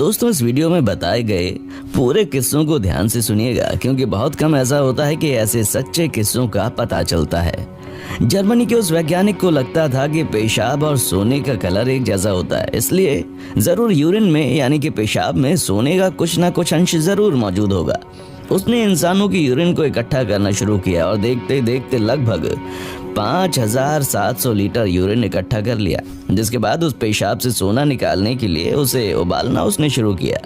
दोस्तों, इस वीडियो में बताए गए पूरे किस्सों को ध्यान से सुनिएगा, क्योंकि बहुत कम ऐसा होता है कि ऐसे सच्चे किस्सों का पता चलता है। जर्मनी के उस वैज्ञानिक को लगता था कि पेशाब और सोने का कलर एक जैसा होता है, इसलिए जरूर यूरिन में यानी कि पेशाब में सोने का कुछ ना कुछ अंश जरूर मौजूद होगा। उसने इंसानों की यूरिन को इकट्ठा करना शुरू किया और देखते देखते लगभग 5700 लीटर यूरिन इकट्ठा कर लिया, जिसके बाद उस पेशाब से सोना निकालने के लिए उसे उबालना उसने शुरू किया।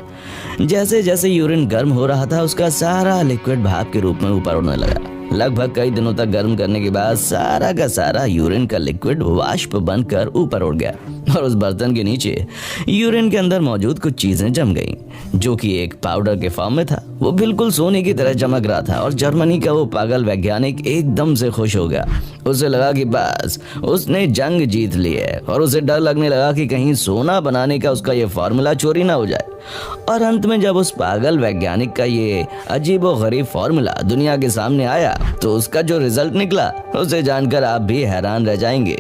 जैसे जैसे यूरिन गर्म हो रहा था, उसका सारा लिक्विड भाप के रूप में ऊपर उड़ने लगा। लगभग कई दिनों तक गर्म करने के बाद सारा का सारा यूरिन का लिक्विड वाष्प बनकर ऊपर उड़ गया और उस बर्तन के नीचे यूरिन के अंदर मौजूद कुछ चीजें जम गईं, जो कि एक पाउडर के फॉर्म में था। वो बिल्कुल सोने की तरह चमक रहा था और जर्मनी का वो पागल वैज्ञानिक एकदम से खुश हो गया। उसे लगा कि बस उसने जंग जीत ली है और उसे डर लगने लगा कि कहीं सोना बनाने का उसका ये फॉर्मूला चोरी ना हो जाए। और अंत में जब उस पागल वैज्ञानिक का ये अजीबोगरीब फॉर्मूला दुनिया के सामने आया, तो उसका जो रिजल्ट निकला उसे जानकर आप भी हैरान रह जाएंगे।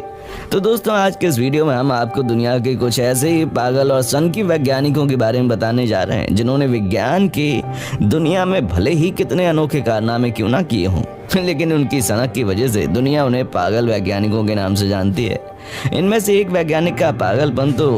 तो दोस्तों, आज के इस वीडियो में हम आपको दुनिया के कुछ ऐसे ही पागल और सनकी वैज्ञानिकों के बारे में बताने जा रहे हैं, जिन्होंने विज्ञान की दुनिया में भले ही कितने अनोखे कारनामे क्यों ना किए हों, लेकिन उनकी सनक की वजह से दुनिया उन्हें पागल वैज्ञानिकों के नाम से जानती है। इनमें से एक वैज्ञानिक का पागलपन तो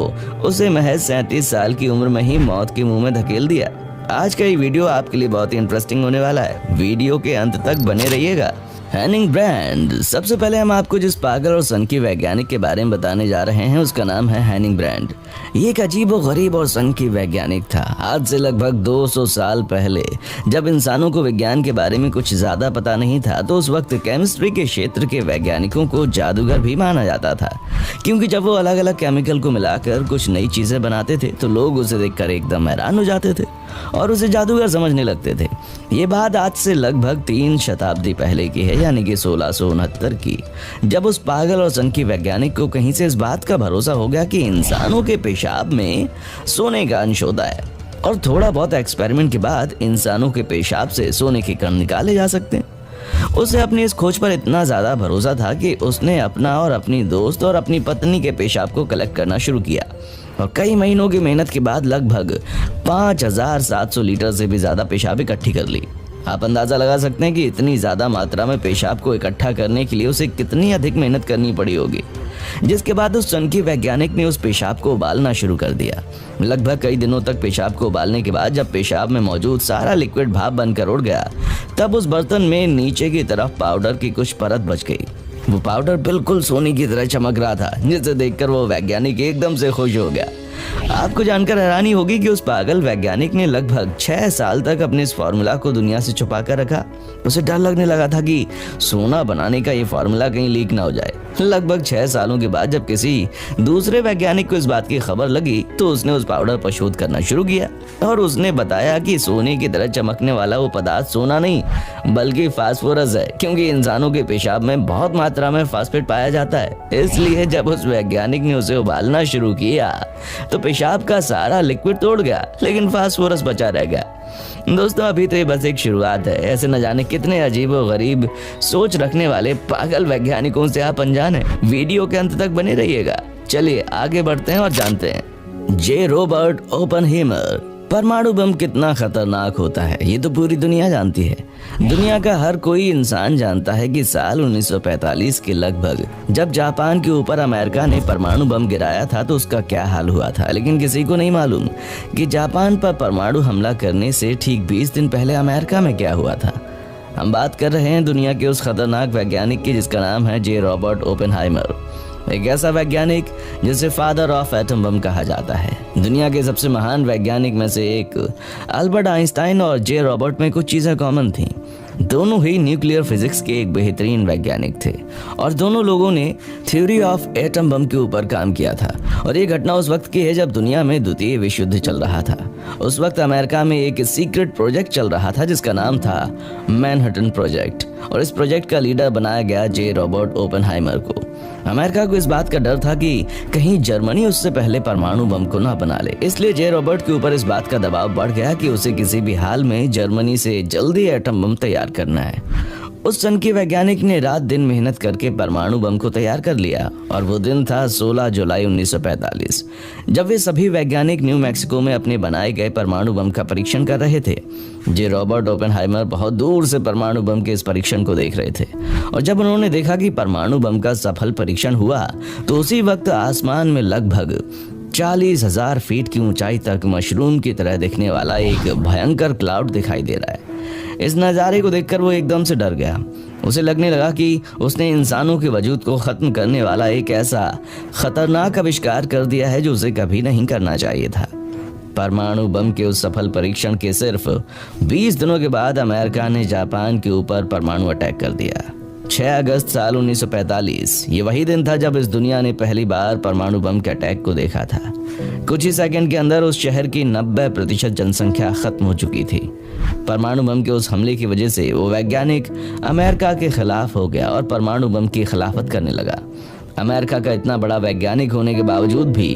उसे महज 37 साल की उम्र में ही मौत के मुंह में धकेल दिया। आज का ये वीडियो आपके लिए बहुत ही इंटरेस्टिंग होने वाला है, वीडियो के अंत तक बने रहिएगा। Hanning brand. सबसे पहले हम आपको जिस पागल और सनकी वैज्ञानिक के बारे में बताने जा रहे हैं, उसका नाम है हेनिंग ब्रैंड। ये एक अजीब और गरीब और सनकी वैज्ञानिक था। आज से लगभग 200 साल पहले, जब इंसानों को विज्ञान के बारे में कुछ ज्यादा पता नहीं था, तो उस वक्त केमिस्ट्री के क्षेत्र के वैज्ञानिकों को जादूगर भी माना जाता था, क्योंकि जब वो अलग अलग केमिकल को मिलाकर कुछ नई चीजें बनाते थे, तो लोग उसे देखकर एकदम हैरान हो जाते थे और उसे जादूगर समझने लगते थे। ये बात आज से लगभग 3 शताब्दी पहले की है, यानी कि 1669 की, जब उस पागल और सनकी वैज्ञानिक को कहीं से इस बात का भरोसा हो गया कि इंसानों के पेशाब में सोने का अंश होता है और थोड़ा बहुत एक्सपेरिमेंट के बाद इंसानों के पेशाब से सोने के कण निकाले जा सकते हैं। उसे अपनी इस खोज पर इतना ज्यादा भरोसा था कि उसने अपना और अपनी दोस्त और अपनी पत्नी के पेशाब को कलेक्ट करना शुरू किया और कई महीनों की मेहनत के बाद लगभग 5700 लीटर से भी ज्यादा पेशाब इकट्ठी कर ली। आप अंदाजा लगा सकते हैं कि इतनी ज्यादा मात्रा में पेशाब को इकट्ठा करने के लिए उसे कितनी अधिक मेहनत करनी पड़ी होगी। जिसके बाद उस सनकी वैज्ञानिक ने उस पेशाब को उबालना शुरू कर दिया। लगभग कई दिनों तक पेशाब को उबालने के बाद जब पेशाब में मौजूद सारा लिक्विड भाप बनकर उड़ गया, तब उस बर्तन में नीचे की तरफ पाउडर की कुछ परत बच गई। वो पाउडर बिल्कुल सोने की तरह चमक रहा था, जिसे देखकर वो वैज्ञानिक एकदम से खुश हो गया। आपको जानकर हैरानी होगी कि उस पागल वैज्ञानिक ने लगभग 6 साल तक अपने इस फार्मूला को दुनिया से छुपा कर रखा। उसे डर लगने लगा था कि सोना बनाने का ये फार्मूला कहीं लीक ना हो जाए। लगभग 6 सालों के बाद जब किसी दूसरे वैज्ञानिक को इस बात की खबर लगी, तो उसने उस पाउडर पर शोध करना शुरू किया और उसने बताया कि सोने की तरह चमकने वाला वो पदार्थ सोना नहीं बल्कि फास्फोरस है, क्योंकि इंसानों के पेशाब में बहुत मात्रा में फास्फेट पाया जाता है। इसलिए जब उस वैज्ञानिक ने उसे उबालना शुरू किया, तो पेशाब का सारा लिक्विड तोड़ गया, लेकिन फास्फोरस बचा रह गया। दोस्तों, अभी तो ये बस एक शुरुआत है। ऐसे न जाने कितने अजीब और गरीब सोच रखने वाले पागल वैज्ञानिकों से आप अनजान हैं। वीडियो के अंत तक बने रहिएगा। चलिए आगे बढ़ते हैं और जानते हैं जे रॉबर्ट ओपेनहाइमर। परमाणु बम कितना खतरनाक होता है, ये तो पूरी दुनिया जानती है। दुनिया का हर कोई इंसान जानता है कि साल 1945 के लगभग जब जापान के ऊपर अमेरिका ने परमाणु बम गिराया था, तो उसका क्या हाल हुआ था। लेकिन किसी को नहीं मालूम कि जापान पर परमाणु हमला करने से ठीक 20 दिन पहले अमेरिका में क्या हुआ था। हम बात कर रहे हैं दुनिया के उस खतरनाक वैज्ञानिक की, जिसका नाम है जे रॉबर्ट ओपेनहाइमर। एक ऐसा वैज्ञानिक जिसे फादर ऑफ एटम बम कहा जाता है। दुनिया के सबसे महान वैज्ञानिक में से एक अल्बर्ट आइंस्टाइन और जे रॉबर्ट में कुछ चीजें कॉमन थीं। दोनों ही न्यूक्लियर फिजिक्स के एक बेहतरीन वैज्ञानिक थे और दोनों लोगों ने थ्योरी ऑफ एटम बम के ऊपर काम किया था। और ये घटना उस वक्त की है जब दुनिया में द्वितीय विश्व युद्ध चल रहा था। उस वक्त अमेरिका में एक सीक्रेट प्रोजेक्ट चल रहा था, जिसका नाम था मैनहट्टन प्रोजेक्ट, और इस प्रोजेक्ट का लीडर बनाया गया जे रॉबर्ट ओपेनहाइमर को। अमेरिका को इस बात का डर था कि कहीं जर्मनी उससे पहले परमाणु बम को ना बना ले, इसलिए जे रॉबर्ट के ऊपर इस बात का दबाव बढ़ गया कि उसे किसी भी हाल में जर्मनी से जल्दी एटम बम तैयार करना है। उस सन के वैज्ञानिक ने रात दिन मेहनत करके परमाणु बम को तैयार कर लिया और वो दिन था 16 जुलाई 1945, जब वे सभी वैज्ञानिक न्यू मैक्सिको में अपने बनाए गए परमाणु बम का परीक्षण कर रहे थे। जे रॉबर्ट ओपेनहाइमर बहुत दूर से परमाणु बम के इस परीक्षण को देख रहे थे और जब उन्होंने देखा कि परमाणु बम का सफल परीक्षण हुआ तो उसी वक्त आसमान में लगभग 40,000 फीट की ऊंचाई तक मशरूम की तरह दिखने वाला एक भयंकर क्लाउड दिखाई दे रहा है। इस नज़ारे को देखकर वो एकदम से डर गया। उसे लगने लगा कि उसने इंसानों के वजूद को ख़त्म करने वाला एक ऐसा खतरनाक आविष्कार कर दिया है जो उसे कभी नहीं करना चाहिए था। परमाणु बम के उस सफल परीक्षण के सिर्फ 20 दिनों के बाद अमेरिका ने जापान के ऊपर परमाणु अटैक कर दिया। 6 अगस्त साल 1945 ये वही दिन था जब इस दुनिया ने पहली बार परमाणु बम के अटैक को देखा था। कुछ ही सेकंड के अंदर उस शहर की 90% जनसंख्या खत्म हो चुकी थी। परमाणु बम के उस हमले की वजह से वो वैज्ञानिक अमेरिका के खिलाफ हो गया और परमाणु बम की खिलाफत करने लगा। अमेरिका का इतना बड़ा वैज्ञानिक होने के बावजूद भी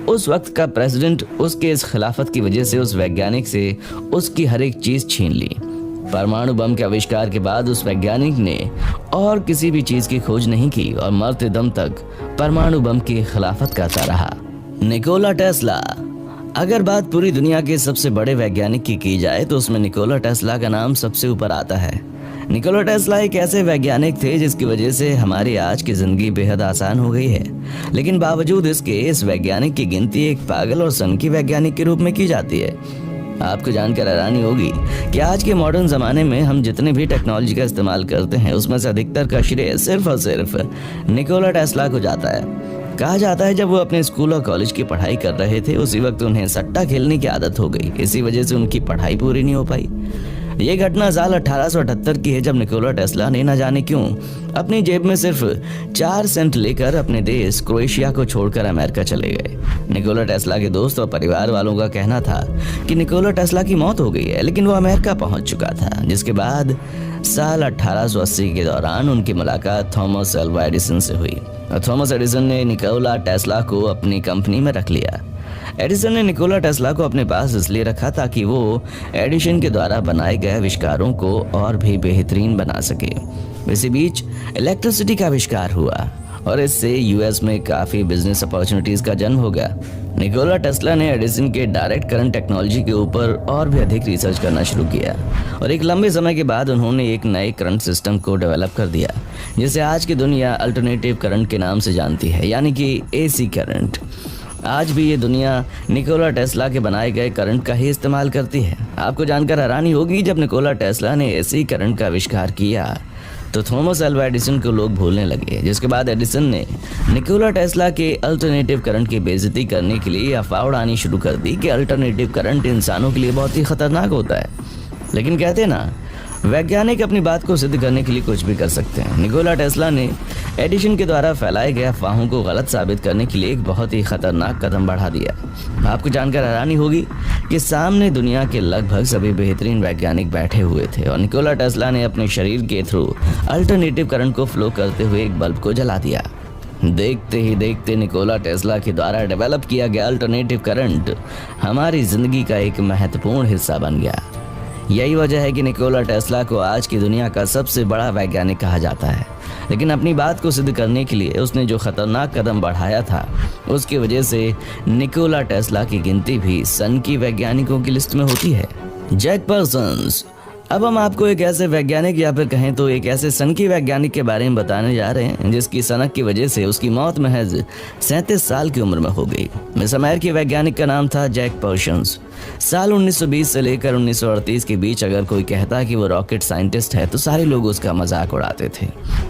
उस वक्त का प्रेसिडेंट उसके इस खिलाफत की वजह से उस वैज्ञानिक से उसकी हर एक चीज छीन ली। परमाणु बम के आविष्कार के बाद उस वैज्ञानिक ने और किसी भी चीज की खोज नहीं की और मरते दम तक परमाणु बम की खिलाफत करता रहा। Nikola Tesla. अगर बात पूरी दुनिया के सबसे बड़े वैज्ञानिक की जाए तो उसमें निकोला टेस्ला का नाम सबसे ऊपर आता है। निकोला टेस्ला एक ऐसे वैज्ञानिक थे जिसकी वजह से हमारी आज की जिंदगी बेहद आसान हो गई है, लेकिन बावजूद इसके इस वैज्ञानिक की गिनती एक पागल और सनकी वैज्ञानिक के रूप में की जाती है। आपको जानकर हैरानी होगी कि आज के मॉडर्न ज़माने में हम जितने भी टेक्नोलॉजी का इस्तेमाल करते हैं उसमें से अधिकतर का श्रेय सिर्फ और सिर्फ निकोला टेस्ला को जाता है। कहा जाता है जब वो अपने स्कूल और कॉलेज की पढ़ाई कर रहे थे उसी वक्त उन्हें सट्टा खेलने की आदत हो गई। इसी वजह से उनकी पढ़ाई पूरी नहीं हो पाई। ये घटना साल 1878 की है जब निकोला टेस्ला ने न जाने क्यों अपनी जेब में सिर्फ 4 सेंट लेकर अपने देश क्रोएशिया को छोड़कर अमेरिका चले गए। निकोला टेस्ला के दोस्त और परिवार वालों का कहना था कि निकोला टेस्ला की मौत हो गई है, लेकिन वो अमेरिका पहुंच चुका था। जिसके बाद साल 1880 के दौरान उनकी मुलाकात थॉमस अल्वा एडिसन से हुई और थॉमस एडिसन ने निकोला टेस्ला को अपनी कंपनी में रख लिया। एडिसन ने निकोला टेस्ला को अपने पास इसलिए रखा ताकि वो एडिसन के द्वारा बनाए गए आविष्कारों को और भी बेहतरीन बना सके। इसी बीच इलेक्ट्रिसिटी का आविष्कार हुआ और इससे यूएस में काफ़ी बिजनेस अपॉर्चुनिटीज़ का जन्म हो गया। निकोला टेस्ला ने एडिसन के डायरेक्ट करंट टेक्नोलॉजी के ऊपर और भी अधिक रिसर्च करना शुरू किया और एक लंबे समय के बाद उन्होंने एक नए करंट सिस्टम को डेवलप कर दिया जिसे आज की दुनिया अल्टरनेटिव करंट के नाम से जानती है, यानी कि एसी करंट। आज भी ये दुनिया निकोला टेस्ला के बनाए गए करंट का ही इस्तेमाल करती है। आपको जानकर हैरानी होगी जब निकोला टेस्ला ने एसी करंट का आविष्कार किया तो थॉमस अल्वा एडिसन को लोग भूलने लगे। जिसके बाद एडिसन ने निकोला टेस्ला के अल्टरनेटिव करंट की बेइज्जती करने के लिए अफवाह उड़ानी शुरू कर दी कि अल्टरनेटिव करंट इंसानों के लिए बहुत ही खतरनाक होता है। लेकिन कहते हैं ना, वैज्ञानिक अपनी बात को सिद्ध करने के लिए कुछ भी कर सकते हैं। निकोला टेस्ला ने एडिसन के द्वारा फैलाए गए अफवाहों को गलत साबित करने के लिए एक बहुत ही खतरनाक कदम बढ़ा दिया। आपको जानकर हैरानी होगी कि सामने दुनिया के लगभग सभी बेहतरीन वैज्ञानिक बैठे हुए थे और निकोला टेस्ला ने अपने शरीर के थ्रू अल्टरनेटिव करंट को फ्लो करते हुए एक बल्ब को जला दिया। देखते ही देखते निकोला टेस्ला के द्वारा डेवलप किया गया अल्टरनेटिव करंट हमारी जिंदगी का एक महत्वपूर्ण हिस्सा बन गया। यही वजह है कि निकोला टेस्ला को आज की दुनिया का सबसे बड़ा वैज्ञानिक कहा जाता है। लेकिन अपनी बात को सिद्ध करने के लिए उसने जो खतरनाक कदम बढ़ाया था उसकी वजह से निकोला टेस्ला की गिनती भी सन की वैज्ञानिकों की लिस्ट में होती है। Jack persons. अब हम आपको एक ऐसे वैज्ञानिक या फिर कहें तो एक ऐसे सनकी वैज्ञानिक के बारे में बताने जा रहे हैं जिसकी सनक की वजह से उसकी मौत महज 37 साल की उम्र में हो गई। इस अमेरिकी वैज्ञानिक का नाम था जैक पर्सन्स। साल 1920 से लेकर 1938 के बीच अगर कोई कहता कि वो रॉकेट साइंटिस्ट है तो सारे लोग उसका मजाक उड़ाते थे।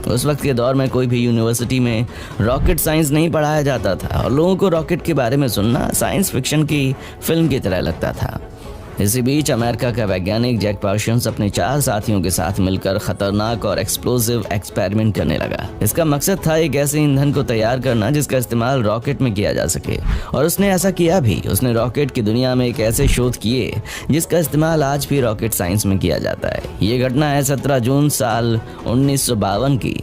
उस वक्त के दौर में कोई भी यूनिवर्सिटी में रॉकेट साइंस नहीं पढ़ाया जाता था और लोगों को रॉकेट के बारे में सुनना साइंस फिक्शन की फिल्म की तरह लगता था। इसी बीच अमेरिका का वैज्ञानिक जैक पर्सन्स अपने 4 साथियों के साथ मिलकर खतरनाक और एक्सप्लोसिव एक्सपेरिमेंट करने लगा। इसका मकसद था एक ऐसे ईंधन को तैयार करना जिसका इस्तेमाल रॉकेट में किया जा सके और उसने ऐसा किया भी। उसने रॉकेट की दुनिया में एक ऐसे शोध किए जिसका इस्तेमाल आज भी रॉकेट साइंस में किया जाता है। ये घटना है 17 जून साल 1952 की,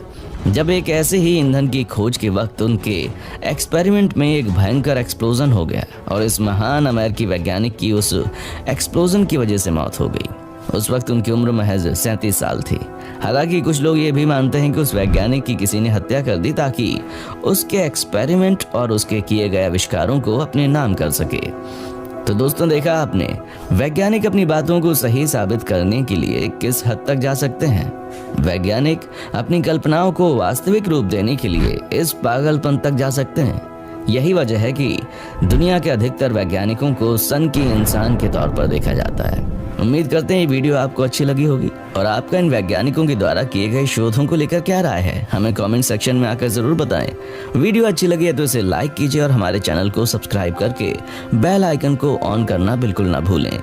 जब एक ऐसे ही ईंधन की खोज के वक्त उनके एक्सपेरिमेंट में एक भयंकर एक्सप्लोजन हो गया और इस महान अमेरिकी वैज्ञानिक की उस एक्सप्लोजन की वजह से मौत हो गई। उस वक्त उनकी उम्र महज 37 साल थी। हालांकि कुछ लोग ये भी मानते हैं कि उस वैज्ञानिक की किसी ने हत्या कर दी ताकि उसके एक्सपेरिमेंट और उसके किए गए आविष्कारों को अपने नाम कर सके। तो दोस्तों, देखा आपने, वैज्ञानिक अपनी बातों को सही साबित करने के लिए किस हद तक जा सकते हैं। वैज्ञानिक अपनी कल्पनाओं को वास्तविक रूप देने के लिए इस पागलपन तक जा सकते हैं। यही वजह है कि दुनिया के अधिकतर वैज्ञानिकों को सन की इंसान के तौर पर देखा जाता है। उम्मीद करते हैं ये वीडियो आपको अच्छी लगी होगी और आपका इन वैज्ञानिकों के द्वारा किए गए शोधों को लेकर क्या राय है, हमें कमेंट सेक्शन में आकर जरूर बताएं। वीडियो अच्छी लगी है तो इसे लाइक कीजिए और हमारे चैनल को सब्सक्राइब करके बेल आइकन को ऑन करना बिल्कुल ना भूलें।